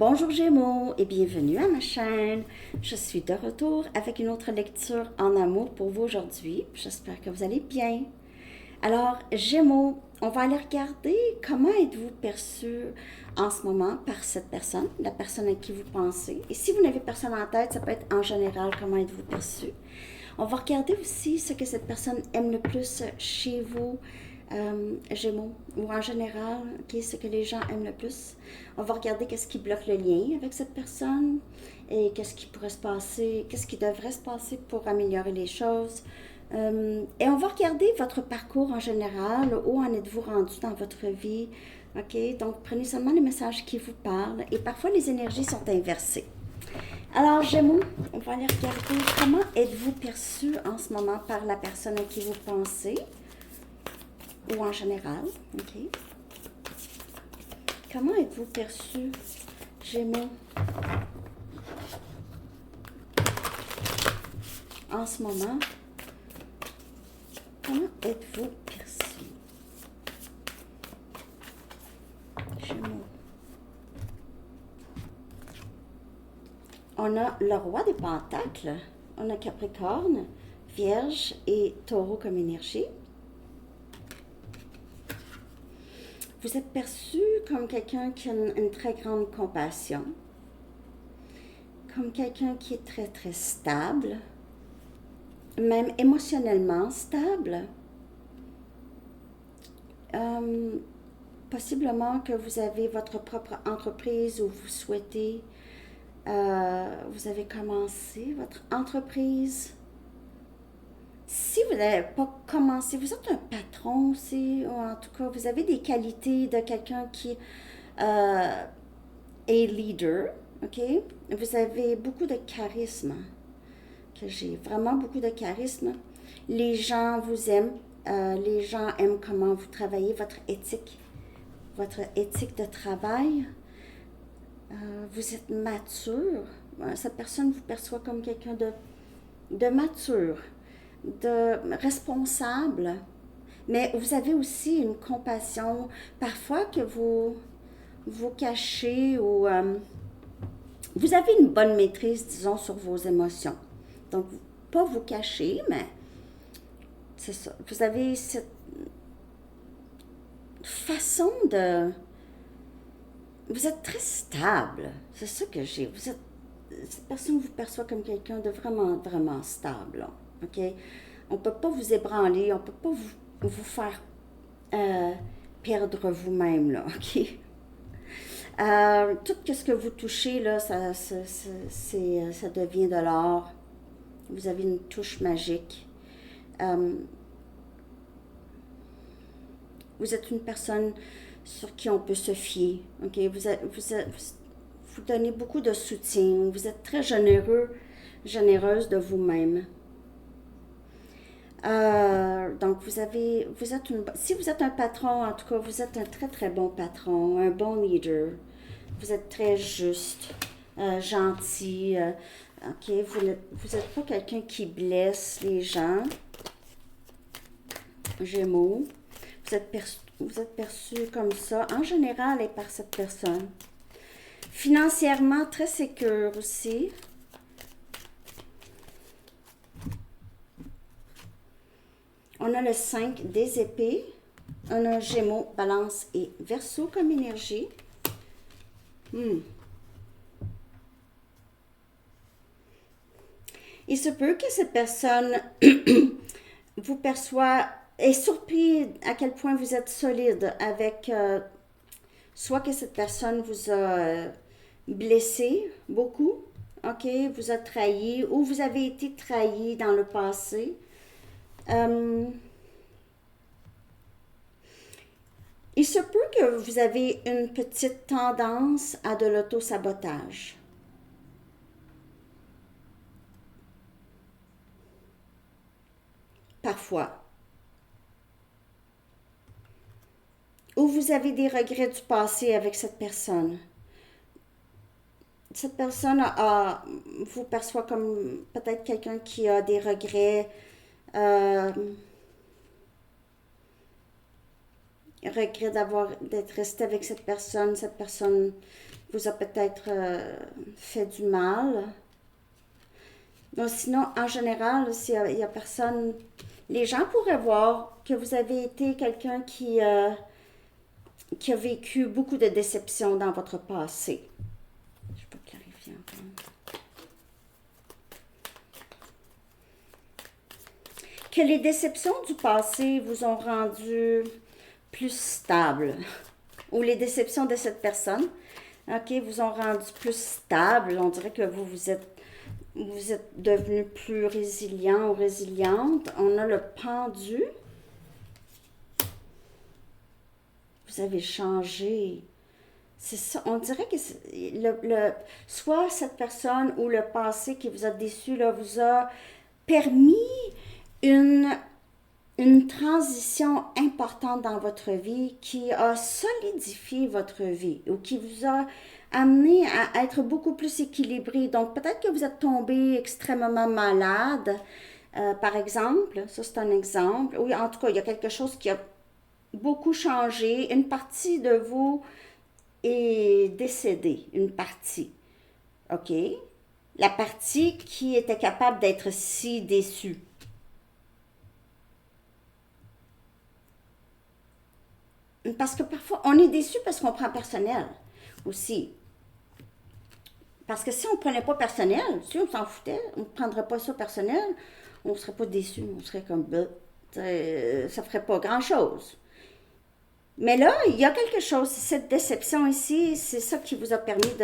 Bonjour Gémeaux et bienvenue à ma chaîne. Je suis de retour avec une autre lecture en amour pour vous aujourd'hui. J'espère que vous allez bien. Alors Gémeaux, on va aller regarder comment êtes-vous perçu en ce moment par cette personne, la personne à qui vous pensez. Et si vous n'avez personne en tête, ça peut être en général comment êtes-vous perçu. On va regarder aussi ce que cette personne aime le plus chez vous, Gémeaux, ou en général, ce que les gens aiment le plus. On va regarder qu'est-ce qui bloque le lien avec cette personne et qu'est-ce qui pourrait se passer, qu'est-ce qui devrait se passer pour améliorer les choses. Et on va regarder votre parcours en général, où en êtes-vous rendu dans votre vie. OK? Donc, prenez seulement les messages qui vous parlent et parfois les énergies sont inversées. Alors, Gémeaux, on va aller regarder comment êtes-vous perçu en ce moment par la personne à qui vous pensez ou en général. OK? Comment êtes-vous perçu, Gémeaux, en ce moment? Comment êtes-vous perçu, Gémeaux? On a le roi des pentacles, on a Capricorne, Vierge et Taureau comme énergie. Vous êtes perçu comme quelqu'un qui a une très grande compassion, comme quelqu'un qui est très très stable, même émotionnellement stable. Possiblement que vous avez votre propre entreprise ou vous souhaitez, vous avez commencé votre entreprise. Si vous n'avez pas commencé, vous êtes un patron aussi, ou en tout cas, vous avez des qualités de quelqu'un qui est leader, ok? Vous avez beaucoup de charisme, que j'ai vraiment beaucoup de charisme. Les gens vous aiment, les gens aiment comment vous travaillez, votre éthique de travail. Vous êtes mature. Cette personne vous perçoit comme quelqu'un de mature, de responsable, mais vous avez aussi une compassion, parfois que vous cachez ou vous avez une bonne maîtrise, disons, sur vos émotions. Donc, pas vous cacher, mais c'est ça. Vous avez cette façon de... Vous êtes très stable, c'est ça que j'ai. Cette personne vous perçoit comme quelqu'un de vraiment, vraiment stable, là. OK? On ne peut pas vous ébranler, on ne peut pas vous faire perdre vous-même, là, OK? Tout ce que vous touchez, là, ça devient de l'or. Vous avez une touche magique. Vous êtes une personne sur qui on peut se fier, OK? Vous donnez beaucoup de soutien. Vous êtes très généreuse de vous-même. Donc, si vous êtes un patron, en tout cas, vous êtes un très, très bon patron, un bon leader. Vous êtes très juste, gentil. OK, vous n'êtes pas quelqu'un qui blesse les gens. Gémeaux. Vous êtes perçu comme ça, en général, et par cette personne. Financièrement, très sécure aussi. On a le 5 des épées. On a Gémeaux, Balance et Verseau comme énergie. Il se peut que cette personne vous perçoit, est surpris à quel point vous êtes solide avec, soit que cette personne vous a blessé beaucoup, ok, vous a trahi, ou vous avez été trahi dans le passé. Il se peut que vous avez une petite tendance à de l'auto-sabotage. Parfois. Ou vous avez des regrets du passé avec cette personne. Cette personne vous perçoit comme peut-être quelqu'un qui a des regrets, regret d'être resté avec cette personne vous a peut-être fait du mal. Donc, sinon, en général, s'il y a personne, les gens pourraient voir que vous avez été quelqu'un qui a vécu beaucoup de déceptions dans votre passé. Je peux clarifier encore. Que les déceptions du passé vous ont rendu plus stable, ou les déceptions de cette personne, ok, vous ont rendu plus stable. On dirait que vous êtes devenu plus résilient ou résiliente. On a le pendu. Vous avez changé. C'est ça. On dirait que soit cette personne ou le passé qui vous a déçu là, vous a permis une transition importante dans votre vie qui a solidifié votre vie ou qui vous a amené à être beaucoup plus équilibré. Donc, peut-être que vous êtes tombé extrêmement malade, par exemple. Ça, c'est un exemple. Oui, en tout cas, il y a quelque chose qui a beaucoup changé. Une partie de vous est décédée. Une partie. OK? La partie qui était capable d'être si déçue. Parce que parfois, on est déçu parce qu'on prend personnel aussi. Parce que si on ne prenait pas personnel, si on s'en foutait, on ne prendrait pas ça personnel, on ne serait pas déçu, on serait comme, ça ne ferait pas grand-chose. Mais là, il y a quelque chose, cette déception ici, c'est ça qui vous a permis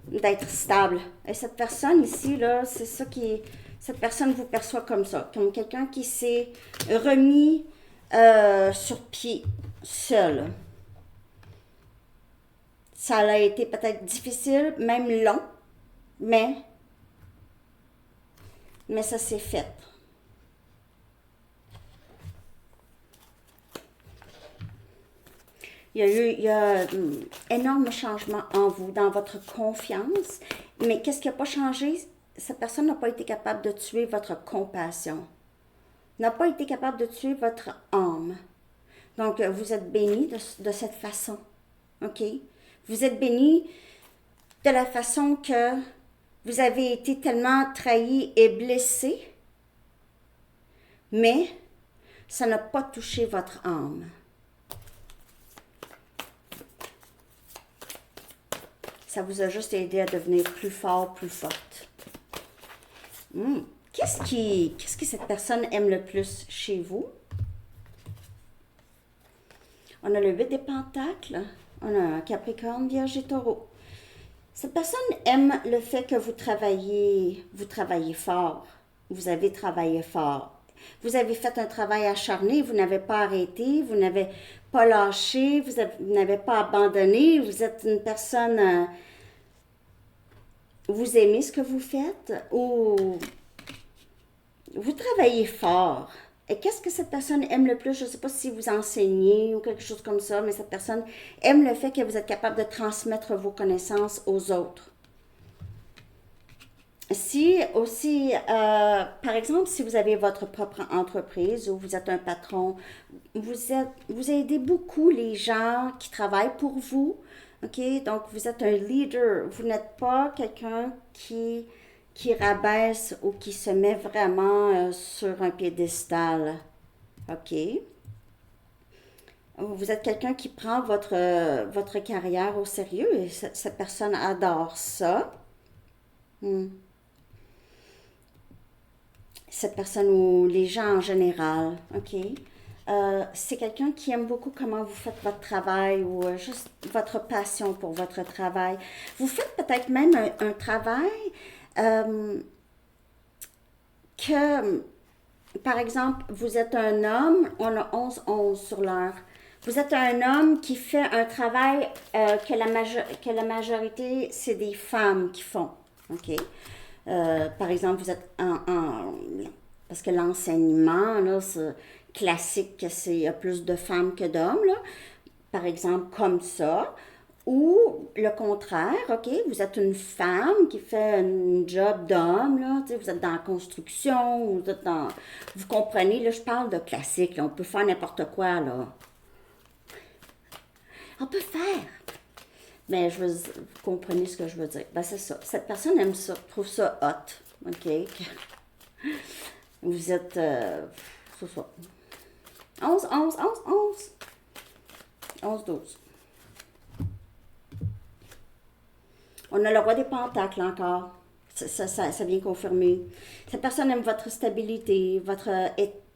d'être stable. Et cette personne ici, là, c'est ça qui, cette personne vous perçoit comme ça, comme quelqu'un qui s'est remis sur pied, seul. Ça a été peut-être difficile, même long, mais ça s'est fait. Il y a énorme changement en vous, dans votre confiance. Mais qu'est-ce qui n'a pas changé? Cette personne n'a pas été capable de tuer votre compassion. N'a pas été capable de tuer votre âme. Donc, vous êtes béni de cette façon. OK? Vous êtes béni de la façon que vous avez été tellement trahi et blessé, mais ça n'a pas touché votre âme. Ça vous a juste aidé à devenir plus fort, plus forte. Qu'est-ce que cette personne aime le plus chez vous? On a le 8 des pentacles, on a un Capricorne, Vierge et Taureau. Cette personne aime le fait que vous travaillez fort. Vous avez travaillé fort. Vous avez fait un travail acharné, vous n'avez pas arrêté, vous n'avez pas lâché, vous n'avez pas abandonné, vous êtes une personne... vous aimez ce que vous faites ou vous travaillez fort. Et qu'est-ce que cette personne aime le plus? Je ne sais pas si vous enseignez ou quelque chose comme ça, mais cette personne aime le fait que vous êtes capable de transmettre vos connaissances aux autres. Si aussi, par exemple, si vous avez votre propre entreprise ou vous êtes un patron, vous aidez beaucoup les gens qui travaillent pour vous. OK? Donc, vous êtes un leader. Vous n'êtes pas quelqu'un qui rabaisse ou qui se met vraiment sur un piédestal. OK? Vous êtes quelqu'un qui prend votre carrière au sérieux et cette personne adore ça. Cette personne ou les gens en général. OK? C'est quelqu'un qui aime beaucoup comment vous faites votre travail ou juste votre passion pour votre travail. Vous faites peut-être même un travail que, par exemple, vous êtes un homme, on a 11-11 sur l'heure. Vous êtes un homme qui fait un travail que la majorité, c'est des femmes qui font. OK? Par exemple, vous êtes parce que l'enseignement, là, c'est classique que il y a plus de femmes que d'hommes, là. Par exemple, comme ça. Ou le contraire, OK, vous êtes une femme qui fait un job d'homme, là, vous êtes dans la construction, vous êtes dans... Vous comprenez, là, je parle de classique, là, on peut faire n'importe quoi, là. On peut faire Mais vous comprenez ce que je veux dire. Ben, c'est ça. Cette personne aime ça, trouve ça hot. OK? Vous êtes... c'est ça. 11, 11, 11, 11. 11, 12. On a le roi des pentacles encore. Ça vient confirmer. Cette personne aime votre stabilité, votre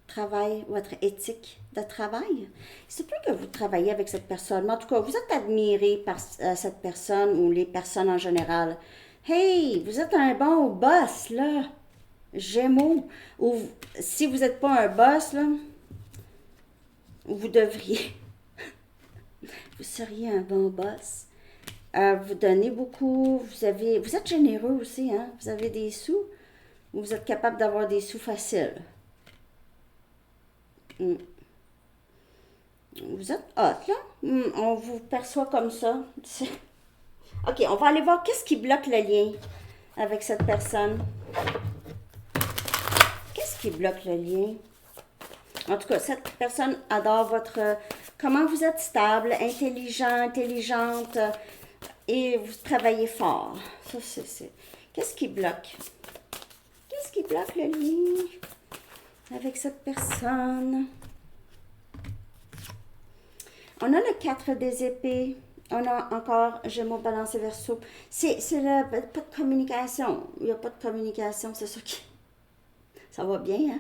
travail, votre éthique de travail. C'est plus que vous travaillez avec cette personne, mais en tout cas, vous êtes admiré par cette personne ou les personnes en général. Hey, vous êtes un bon boss, là. Gémeaux. Ou si vous n'êtes pas un boss, là, vous devriez. Vous seriez un bon boss. Vous donnez beaucoup, vous êtes généreux aussi, hein? Vous avez des sous, vous êtes capable d'avoir des sous faciles. Mm. Vous êtes hot, là? On vous perçoit comme ça. OK, on va aller voir qu'est-ce qui bloque le lien avec cette personne. Qu'est-ce qui bloque le lien? En tout cas, cette personne adore comment vous êtes stable, intelligent, intelligente, et vous travaillez fort. Ça, c'est... Qu'est-ce qui bloque? Qu'est-ce qui bloque le lien avec cette personne? On a le 4 des épées. On a encore Gémeaux, Balance et Verseau. C'est pas de communication. Il n'y a pas de communication, c'est ça qui... Ça va bien, hein?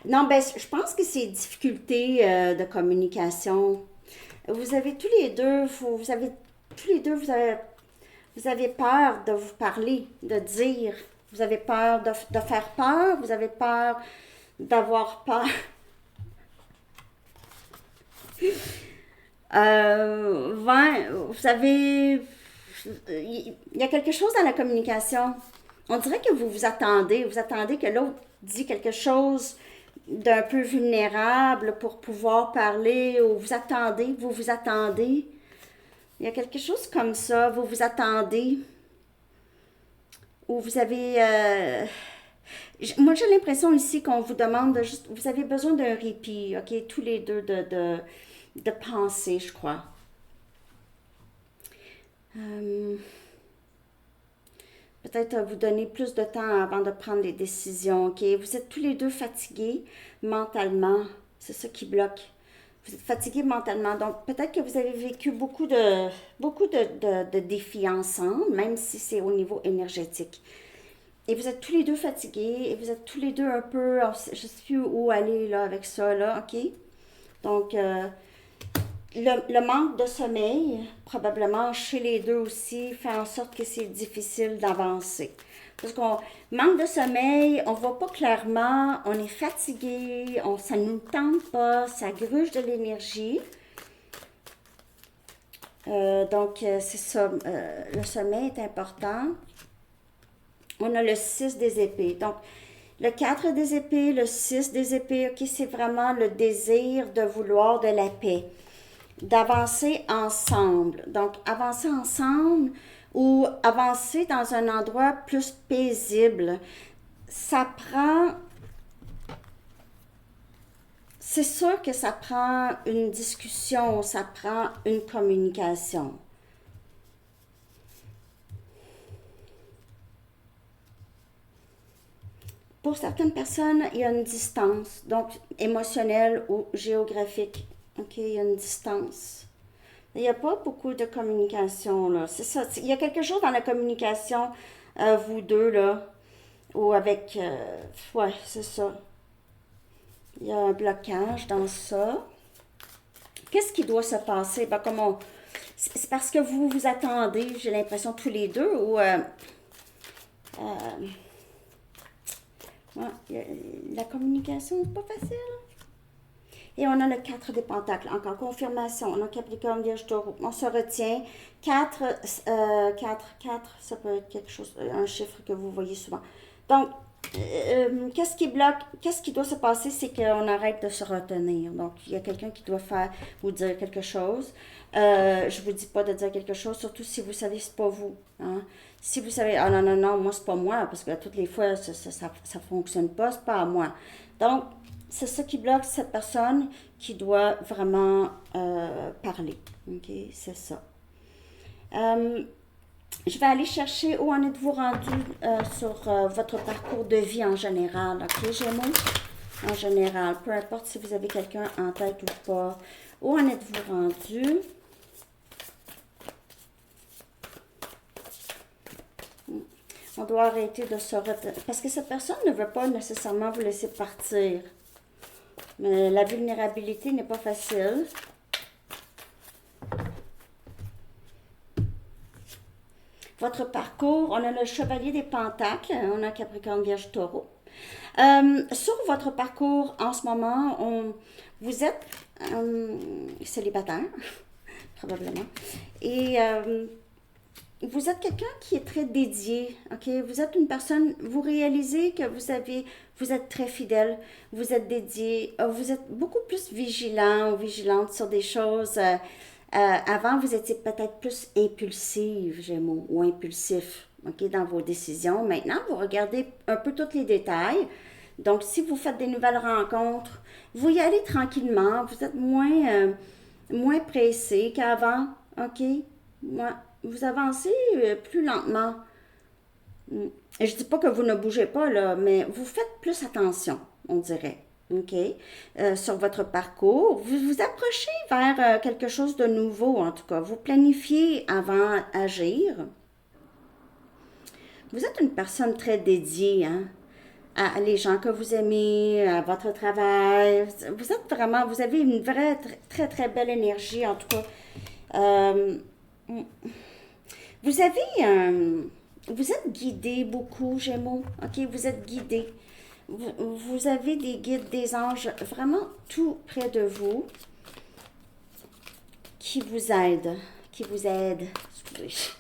Non, ben, je pense que c'est difficulté de communication. Vous avez tous les deux, vous avez peur de vous parler, de dire. Vous avez peur de faire peur, vous avez peur d'avoir peur. Vous avez... Il y a quelque chose dans la communication. On dirait que vous attendez que l'autre dit quelque chose d'un peu vulnérable pour pouvoir parler, ou vous attendez. Il y a quelque chose comme ça, vous vous attendez, ou vous avez... moi, j'ai l'impression ici qu'on vous demande de juste... Vous avez besoin d'un répit, OK? Tous les deux de penser, je crois. Peut-être vous donner plus de temps avant de prendre des décisions, OK? Vous êtes tous les deux fatigués mentalement. C'est ça qui bloque. Vous êtes fatigués mentalement. Donc, peut-être que vous avez vécu beaucoup de défis ensemble, même si c'est au niveau énergétique. Et vous êtes tous les deux fatigués, et vous êtes tous les deux un peu... je sais plus où aller là avec ça, là, OK? Donc, le manque de sommeil, probablement chez les deux aussi, fait en sorte que c'est difficile d'avancer. Parce qu'on manque de sommeil, on ne voit pas clairement, on est fatigué, ça ne nous tente pas, ça gruge de l'énergie. Donc, c'est ça, le sommeil est important. On a le 6 des épées. Donc, le 4 des épées, le 6 des épées, OK, c'est vraiment le désir de vouloir de la paix, d'avancer ensemble. Donc, avancer ensemble ou avancer dans un endroit plus paisible. Ça prend... C'est sûr que ça prend une discussion, ça prend une communication. Pour certaines personnes, il y a une distance, donc émotionnelle ou géographique. OK, il y a une distance. Il n'y a pas beaucoup de communication, là. C'est ça. Il y a quelque chose dans la communication, vous deux, là, ou avec... ouais, c'est ça. Il y a un blocage dans ça. Qu'est-ce qui doit se passer? Ben, c'est parce que vous vous attendez, j'ai l'impression, tous les deux, ou... ouais, la communication n'est pas facile. Et on a le 4 des pentacles. Encore confirmation. On a Capricorne, Vierge, Taureau. On se retient. 4, ça peut être quelque chose, un chiffre que vous voyez souvent. Donc, qu'est-ce qui bloque? Qu'est-ce qui doit se passer? C'est qu'on arrête de se retenir. Donc, il y a quelqu'un qui doit vous dire quelque chose. Je ne vous dis pas de dire quelque chose, surtout si vous savez que ce n'est pas vous. Hein? Si vous savez, ah non, non, non, moi, c'est pas moi, parce que toutes les fois, ça fonctionne pas, c'est pas à moi. Donc, c'est ça qui bloque cette personne qui doit vraiment parler. OK? C'est ça. Euh, je vais aller chercher où en êtes-vous rendu sur votre parcours de vie en général, ok, Gémeaux? En général, peu importe si vous avez quelqu'un en tête ou pas. Où en êtes-vous rendu? On doit arrêter de se parce que cette personne ne veut pas nécessairement vous laisser partir. Mais la vulnérabilité n'est pas facile. Votre parcours, on a le chevalier des pentacles, on a Capricorne, Vierge, Taureau. Sur votre parcours en ce moment, vous êtes célibataire, probablement. Et vous êtes quelqu'un qui est très dédié, ok? Vous êtes une personne, vous réalisez que vous êtes très fidèle, vous êtes dédié, vous êtes beaucoup plus vigilant ou vigilante sur des choses. Avant, vous étiez peut-être plus impulsive, Gémeaux, ou impulsif, ok, dans vos décisions. Maintenant, vous regardez un peu tous les détails. Donc, si vous faites des nouvelles rencontres, vous y allez tranquillement, vous êtes moins pressé qu'avant, ok? Vous avancez plus lentement. Je dis pas que vous ne bougez pas, là, mais vous faites plus attention, on dirait. OK? Sur votre parcours. Vous vous approchez vers quelque chose de nouveau, en tout cas. Vous planifiez avant d'agir. Vous êtes une personne très dédiée, hein? À les gens que vous aimez, à votre travail. Vous avez une vraie, très, très belle énergie, en tout cas. Euh, vous avez vous êtes guidé beaucoup, Gémeaux. OK, vous êtes guidé. Vous avez des guides, des anges, vraiment tout près de vous qui vous aident. Qui vous aident. Excusez.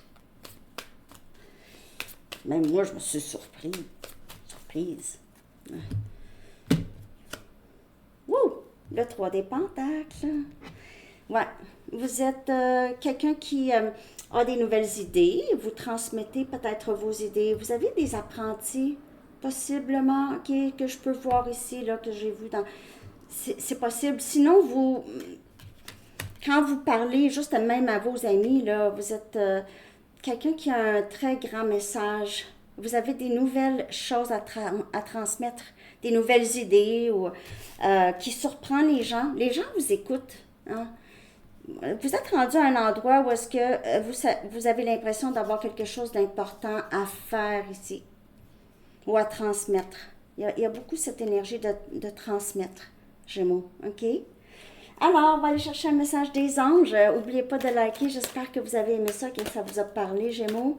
Même moi, je me suis surprise. Wouh! Le 3 des pentacles. Ouais. Vous êtes quelqu'un qui a des nouvelles idées. Vous transmettez peut-être vos idées. Vous avez des apprentis, possiblement, ok, que je peux voir ici, là, que j'ai vu dans... C'est possible. Sinon, quand vous parlez juste même à vos amis, là, vous êtes quelqu'un qui a un très grand message. Vous avez des nouvelles choses à transmettre, des nouvelles idées ou, qui surprend les gens. Les gens vous écoutent. Hein? Vous êtes rendu à un endroit où est-ce que vous avez l'impression d'avoir quelque chose d'important à faire ici ou à transmettre. Il y a beaucoup cette énergie de transmettre, Gémeaux. OK? Alors, on va aller chercher un message des anges. N'oubliez pas de liker. J'espère que vous avez aimé ça, que ça vous a parlé, Gémeaux.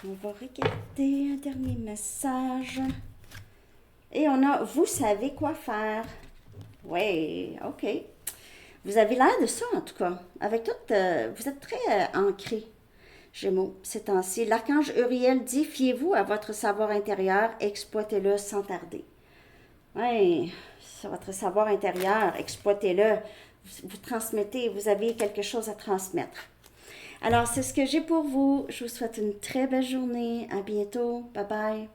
On va regarder un dernier message. Et on a « Vous savez quoi faire ». Oui, OK. Vous avez l'air de ça, en tout cas. Avec tout, vous êtes très ancré, Gémeaux, ces temps-ci. L'archange Uriel dit « Fiez-vous à votre savoir intérieur, exploitez-le sans tarder ». Oui, sur votre savoir intérieur, exploitez-le. Vous transmettez, vous avez quelque chose à transmettre. Alors, c'est ce que j'ai pour vous. Je vous souhaite une très belle journée. À bientôt. Bye bye.